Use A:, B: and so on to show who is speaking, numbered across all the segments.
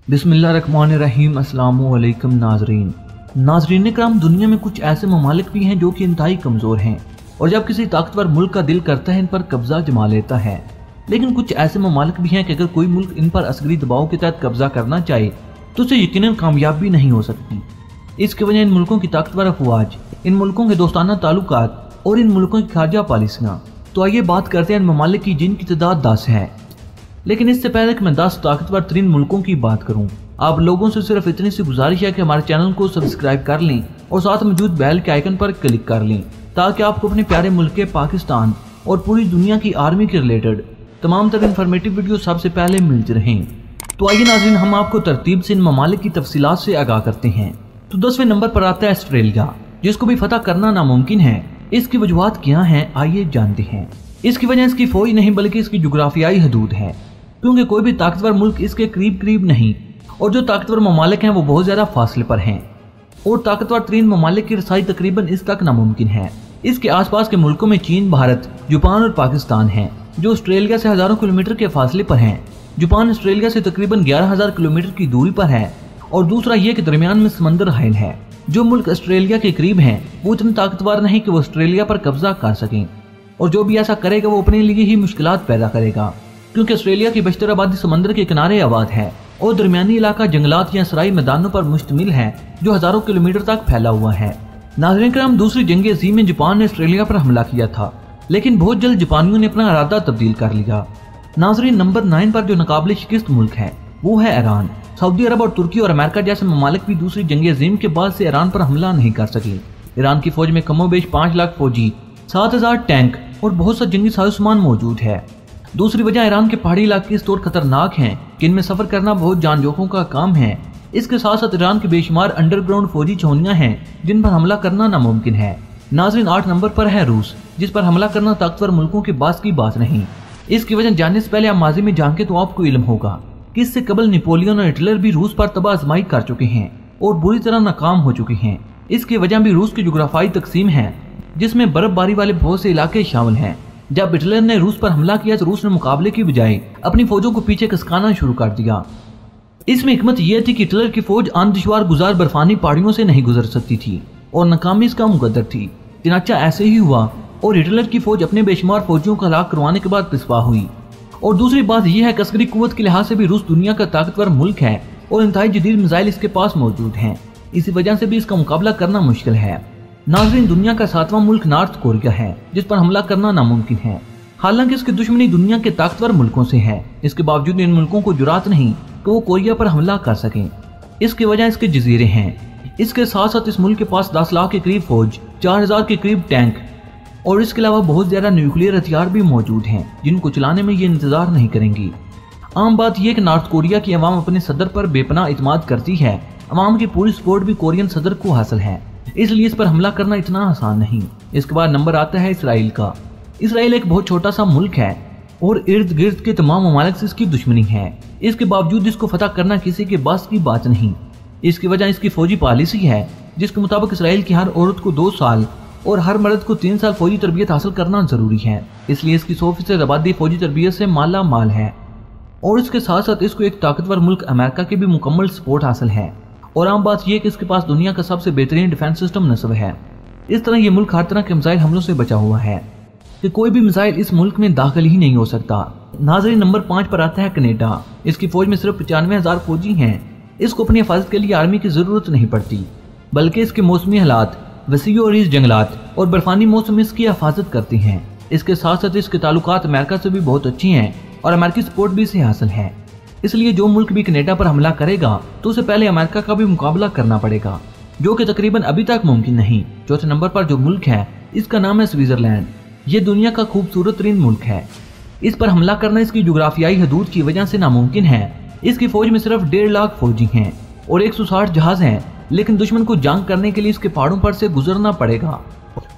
A: बिस्मिल्लाहिर्रहमानिर्रहीम। अस्सलामुअलैकुम नाज़रीन कराम, दुनिया में कुछ ऐसे ममालिक भी हैं जो कि इंतहाई कमज़ोर हैं और जब किसी ताकतवर मुल्क का दिल करता है इन पर कब्जा जमा लेता है। लेकिन कुछ ऐसे ममालिक भी हैं कि अगर कोई मुल्क इन पर असगरी दबाव के तहत कब्जा करना चाहे तो उसे यकीनन कामयाबी नहीं हो सकती। इसकी वजह इन मुल्कों की ताकतवर अफवाज, इन मुल्कों के दोस्ताना ताल्लुकात और इन मुल्कों की खारजा पॉलिसियाँ। तो आइए बात करते हैं इन ममालिक की जिनकी तादाद 10 है। लेकिन इससे पहले कि मैं 10 ताकतवर तरीन मुल्कों की बात करूं, आप लोगों से सिर्फ इतनी सी गुजारिश है कि हमारे चैनल को सब्सक्राइब कर लें और साथ मौजूद बेल के आइकन पर क्लिक कर लें ताकि आपको अपने प्यारे मुल्क के पाकिस्तान और पूरी दुनिया की आर्मी के रिलेटेड तमाम तरह इन्फॉर्मेटिव वीडियो सबसे पहले मिलते रहें। तो आइए नाज़रीन, हम आपको तरतीब से इन ममालिक की तफसीलात से आगाह करते हैं। तो 10वें नंबर पर आता है ऑस्ट्रेलिया, जिसको भी फतह करना नामुमकिन है। इसकी वजूहात क्या हैं, आइए जानते हैं। इसकी वजह इसकी फौज नहीं बल्कि इसकी जुग्राफियाई हदूद है, क्योंकि कोई भी ताकतवर मुल्क इसके करीब नहीं और जो ताकतवर ममालिक हैं वो बहुत ज़्यादा फासले पर हैं और ताकतवर तरीन ममालिक की रसाई तकरीबन इस तक नामुमकिन है। इसके आसपास के मुल्कों में चीन, भारत, जापान और पाकिस्तान हैं जो ऑस्ट्रेलिया से हज़ारों किलोमीटर के फासले पर हैं। जापान ऑस्ट्रेलिया से तकरीबन 11,000 किलोमीटर की दूरी पर है और दूसरा ये कि दरमियान में समंदर हायल है। जो मुल्क ऑस्ट्रेलिया के करीब हैं वो इतने ताकतवर नहीं कि वो ऑस्ट्रेलिया पर कब्जा कर सकें और जो भी ऐसा करेगा वो अपने लिए ही मुश्किलात पैदा करेगा, क्योंकि ऑस्ट्रेलिया की बशतर आबादी समंदर के किनारे आबाद है और दरमियानी इलाका जंगलात या सराई मैदानों पर मुश्तमिल है जो हजारों किलोमीटर तक फैला हुआ है। नाज़रीन कराम, दूसरी जंग अज़ीम में जापान ने ऑस्ट्रेलिया पर हमला किया था, लेकिन बहुत जल्द जापानियों ने अपना इरादा तब्दील कर लिया। नाज़रीन, नंबर 9 पर जो नाकाबिल शिकस्त मुल्क है वो है ईरान। सऊदी अरब और तुर्की और अमेरिका जैसे ममालिक भी दूसरी जंग अज़ीम के बाद से ईरान पर हमला नहीं कर सके। ईरान की फौज में कमोबेश 5 लाख फौजी, 7,000 टैंक और बहुत सा जंगी साजोसामान मौजूद है। दूसरी वजह ईरान के पहाड़ी इलाके इस तौर खतरनाक हैं कि इनमें सफर करना बहुत जान जोखों का काम है। इसके साथ साथ ईरान की बेशुमार अंडरग्राउंड फौजी छावनियां हैं जिन पर हमला करना नामुमकिन है। नाज़रीन, 8 नंबर पर है रूस, जिस पर हमला करना ताकतवर मुल्कों के बास की बात नहीं। इसकी वजह जानने से पहले आप माजी में झांके तो आपको इल्म होगा कि इससे कबल नेपोलियन और हिटलर भी रूस पर तबाह आजमाई कर चुके हैं और बुरी तरह नाकाम हो चुके हैं। इसकी वजह भी रूस की जुग्राफाई तकसीम है, जिसमें बर्फबारी वाले बहुत से इलाके शामिल हैं। जब हिटलर ने रूस पर हमला किया तो रूस ने मुकाबले की बजाय अपनी फौजों को पीछे खिसकाना शुरू कर दिया। इसमें हिकमत यह थी कि हिटलर की फौज दुश्वार गुजार बर्फानी पहाड़ियों से नहीं गुजर सकती थी और नाकामी इसका मुकद्दर थी। चनाचा ऐसे ही हुआ और हिटलर की फौज अपने बेशुमार फौजियों का हलाक करवाने के बाद पिछवा हुई। और दूसरी बात यह है कि अस्करी कुव्वत के लिहाज से भी रूस दुनिया का ताकतवर मुल्क है और इंतहाई जदीद मिसाइल इसके पास मौजूद हैं। इसी वजह से भी इसका मुकाबला करना मुश्किल है। नाज़रीन, दुनिया का 7वां मुल्क नॉर्थ कोरिया है, जिस पर हमला करना नामुमकिन है। हालांकि इसकी दुश्मनी दुनिया के ताकतवर मुल्कों से है, इसके बावजूद इन मुल्कों को जुरात नहीं कि वो कोरिया पर हमला कर सकें। इसकी वजह इसके जजीरे हैं। इसके साथ साथ इस मुल्क के पास 10 लाख के करीब फौज, 4,000 के करीब टैंक और इसके अलावा बहुत ज्यादा न्यूक्लियर हथियार भी मौजूद हैं जिनको चलाने में ये इंतजार नहीं करेंगी। आम बात यह कि नॉर्थ कोरिया की अवाम अपने सदर पर बेपनाह इत्मीनान करती है। अवाम की पूरी सपोर्ट भी कोरियन सदर को हासिल है, इसलिए इस पर हमला करना इतना आसान नहीं। इसके बाद नंबर आता है इसराइल का। इसराइल एक बहुत छोटा सा मुल्क है और इर्द गिर्द के तमाम ममालिक से इसकी दुश्मनी है। इसके बावजूद इसको फतह करना किसी के बस की बात नहीं। इसकी वजह इसकी फौजी पॉलिसी है, जिसके मुताबिक इसराइल की हर औरत को 2 साल और हर मर्द को 3 साल फौजी तरबियत हासिल करना जरूरी है। इसलिए इसकी 100% आबादी फौजी तरबियत से माला माल है और इसके साथ साथ इसको एक ताकतवर मुल्क अमेरिका की भी मुकम्मल सपोर्ट हासिल है। और आम बात यह कि इसके पास दुनिया का सबसे बेहतरीन डिफेंस सिस्टम नस्ब है। इस तरह ये मुल्क हर तरह के मिसाइल हमलों से बचा हुआ है कि कोई भी मिसाइल इस मुल्क में दाखिल ही नहीं हो सकता। नाज़रीन, नंबर 5 पर आता है कनाडा। इसकी फौज में सिर्फ 95,000 फौजी हैं। इसको अपनी हिफाजत के लिए आर्मी की जरूरत नहीं पड़ती, बल्कि इसके मौसमी हालात, वसी और इस जंगलात और बर्फानी मौसम इसकी हिफाजत करती हैं। इसके साथ साथ इसके ताल्लुकात अमेरिका से भी बहुत अच्छी हैं और अमेरिकी सपोर्ट भी इसे हासिल है। इसलिए जो मुल्क भी कनाडा पर हमला करेगा तो उसे पहले अमेरिका का भी मुकाबला करना पड़ेगा, जो कि तकरीबन अभी तक मुमकिन नहीं। चौथे नंबर पर जो मुल्क है इसका नाम है स्विट्जरलैंड। ये दुनिया का खूबसूरत तरीन मुल्क है। इस पर हमला करना इसकी जुग्राफियाई हदूद की वजह से नामुमकिन है। इसकी फौज में सिर्फ 1.5 लाख फौजी हैं और 160 जहाज हैं, लेकिन दुश्मन को जंग करने के लिए इसके पहाड़ों पर से गुजरना पड़ेगा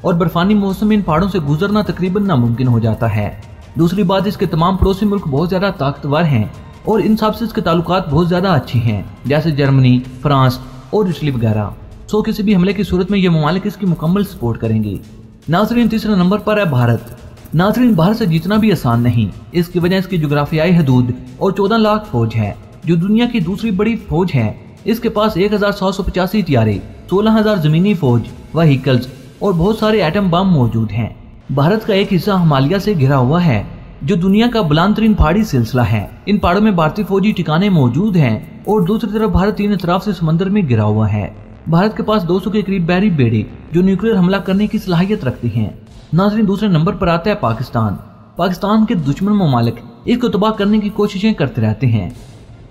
A: और बर्फानी मौसम में इन पहाड़ों से गुजरना तकरीबन नामुमकिन हो जाता है। दूसरी बात, इसके तमाम पड़ोसी मुल्क बहुत ज्यादा ताकतवर हैं और इन सबसे इसके ताल्लुकात बहुत ज्यादा अच्छे हैं, जैसे जर्मनी, फ्रांस और इटली वगैरह। सो किसी भी हमले की सूरत में ये ममालिक इसकी मुकम्मल सपोर्ट करेंगे। नाज़रीन, तीसरे नंबर पर है भारत। नाज़रीन, बाहर से जीतना भी आसान नहीं। इसकी वजह इसकी जुग्राफियाई हदूद और 14 लाख फौज है। जो दुनिया की दूसरी बड़ी फौज है। इसके पास 1785 हथियारे, 16,000 जमीनी फौज, व्हीकल्स और बहुत सारे एटम बम मौजूद हैं। भारत का एक हिस्सा हिमालय से घिरा हुआ है, जो दुनिया का बुलंदतरीन पहाड़ी सिलसिला है। इन पहाड़ों में भारतीय फौजी ठिकाने मौजूद हैं और दूसरी तरफ भारत तीन तरफ से समंदर में घिरा हुआ है। भारत के पास 200 के करीब बहरी बेड़े जो न्यूक्लियर हमला करने की सलाहियत रखते हैं। नाज़रीन, दूसरे नंबर पर आता है पाकिस्तान। पाकिस्तान के दुश्मन ममालिक इसको तबाह करने की कोशिशें करते रहते हैं,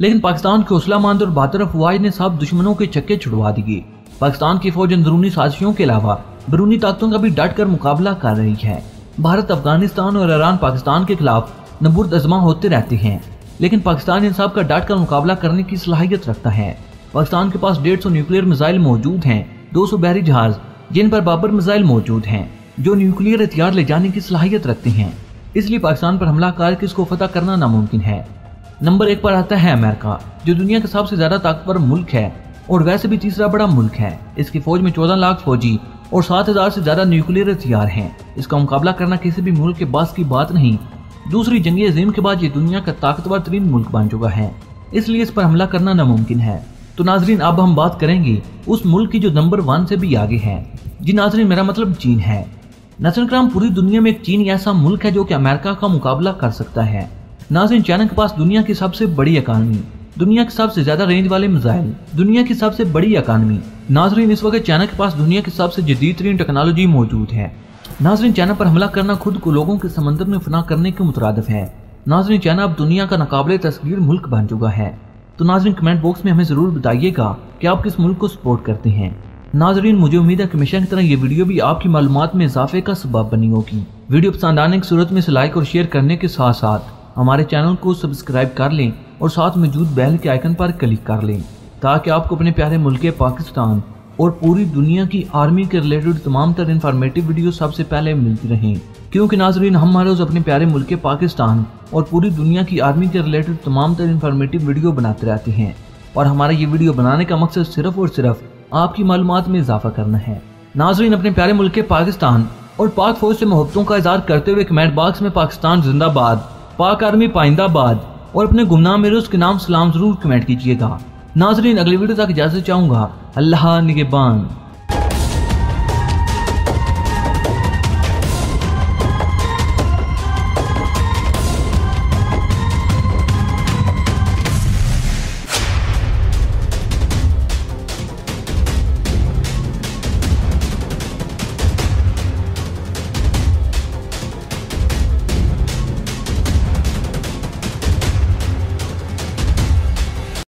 A: लेकिन पाकिस्तान के हौसलामंद और बहादुर अफवाज ने सब दुश्मनों के चक्के छुड़वा दिए। पाकिस्तान की फौज अंदरूनी साजिशों के अलावा बैरूनी ताकतों का भी डट कर मुकाबला कर रही है। भारत, अफगानिस्तान और ईरान पाकिस्तान के खिलाफ नबूर्द अज़मा होते रहते हैं, लेकिन पाकिस्तान इन सब का डट कर मुकाबला करने की सलाहियत रखता है। पाकिस्तान के पास 150 न्यूक्लियर मिसाइल मौजूद हैं, 200 बहरी जहाज जिन पर बाबर मिसाइल मौजूद हैं, जो न्यूक्लियर हथियार ले जाने की सलाहियत रखते हैं। इसलिए पाकिस्तान पर हमला करके इसको फतह करना नामुमकिन है। नंबर 1 पर आता है अमेरिका, जो दुनिया का सबसे ज्यादा ताकतवर मुल्क है और वैसे भी तीसरा बड़ा मुल्क है। इसकी फौज में 14 लाख फौजी और 7,000 से ज्यादा न्यूक्लियर हथियार हैं। इसका मुकाबला करना किसी भी मुल्क के बस की बात नहीं। दूसरी जंग अज़ीम के बाद ये दुनिया का ताकतवर तरीन मुल्क बन चुका है, इसलिए इस पर हमला करना नामुमकिन है। तो नाजरीन, अब हम बात करेंगे उस मुल्क की जो नंबर 1 से भी आगे है। जी नाजरीन, मेरा मतलब चीन है। नाज़रीन कराम, पूरी दुनिया में एक चीन ऐसा मुल्क है जो कि अमेरिका का मुकाबला कर सकता है। नाज़रीन, चाइना के पास दुनिया की सबसे बड़ी इकानमी, दुनिया के सबसे ज्यादा रेंज वाले मिसाइल, दुनिया की सबसे बड़ी इकानमी। नाजरीन, इस वक्त चाइना के पास दुनिया की सबसे जदीद तरीन टेक्नोलॉजी मौजूद है। नाजरीन, चाइना पर हमला करना खुद को लोगों के समंदर में फना करने के मुतरादिफ है। नाजरीन, चाइना अब दुनिया का नाकाबिले तस्गीर मुल्क बन चुका है। तो नाजरीन, कमेंट बॉक्स में हमें जरूर बताइएगा कि आप किस मुल्क को सपोर्ट करते हैं। नाजरीन, मुझे उम्मीद है कि हमेशा की तरह ये वीडियो भी आपकी मालूमात में इजाफे का सबब बनी होगी। वीडियो पसंद आने की सूरत में इसे लाइक और शेयर करने के साथ साथ हमारे चैनल को सब्सक्राइब कर लें और साथ मौजूद बेल के आइकन पर क्लिक कर लें, ताकि आपको अपने प्यारे मुल्क पाकिस्तान और पूरी दुनिया की आर्मी के रिलेटेड तमाम तर इन्फॉर्मेटिव वीडियो सबसे पहले मिलती रहें। क्योंकि नाजरीन, हम हर रोज़ अपने प्यारे मुल्क पाकिस्तान और पूरी दुनिया की आर्मी के रिलेटेड तमाम तर इन्फॉर्मेटिव वीडियो बनाते रहते हैं, और हमारा ये वीडियो बनाने का मकसद सिर्फ और सिर्फ आपकी मालूमात में इजाफा करना है। नाजरीन, अपने प्यारे मुल्क पाकिस्तान और पाक फौज से मोहब्बतों का इजहार करते हुए कमेंट बॉक्स में पाकिस्तान जिंदाबाद, पाक आर्मी पाइंदाबाद और अपने गुमनाम मेरे उसके नाम सलाम जरूर कमेंट कीजिएगा। नाजरीन, अगली वीडियो तक इजाजत चाहूंगा। अल्लाह निगहबान।